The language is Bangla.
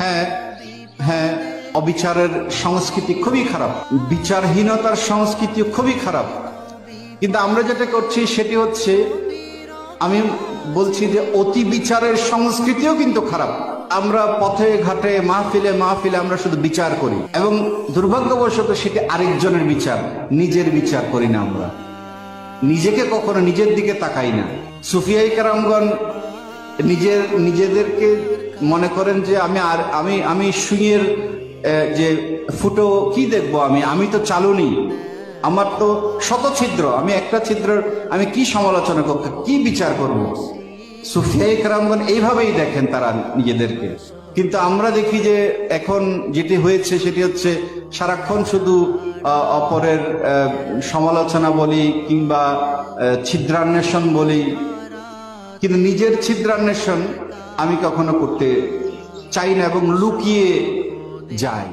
হ্যাঁ হ্যাঁ, অবিচারের সংস্কৃতি খুবই খারাপ, বিচারহীনতার সংস্কৃতি খুবই খারাপ। কিন্তু আমরা যেটা করছি সেটি হচ্ছে, আমি বলছি যে অতি বিচারের সংস্কৃতিও কিন্তু খারাপ। আমরা পথে ঘাটে মাহফিলে মাহফিলে আমরা শুধু বিচার করি, এবং দুর্ভাগ্যবশত সেটি আরেকজনের বিচার, নিজের বিচার করি না। আমরা নিজেকে কখনো নিজের দিকে তাকাই না। সুফিয়াই কেরামগণ নিজেদেরকে মনে করেন যে আমি সুইয়ের যে ফুটো কি দেখবো, আমি তো চালুনি, আমার তো শত ছিদ্র, আমি একটা ছিদ্রের আমি কি সমালোচনা করব, কি বিচার করব। সুফিয়াই কেরামগণ এইভাবেই দেখেন তারা নিজেদেরকে। কিন্তু আমরা দেখি যে এখন যেটি হয়েছে সেটি হচ্ছে সারাক্ষণ শুধু অপরের সমালোচনা বলি কিংবা ছিদ্রান্বেষণ বলি, কিন্তু নিজের ছিদ্রান্বেষণ আমি কখনো করতে চাই না এবং লুকিয়ে যাই।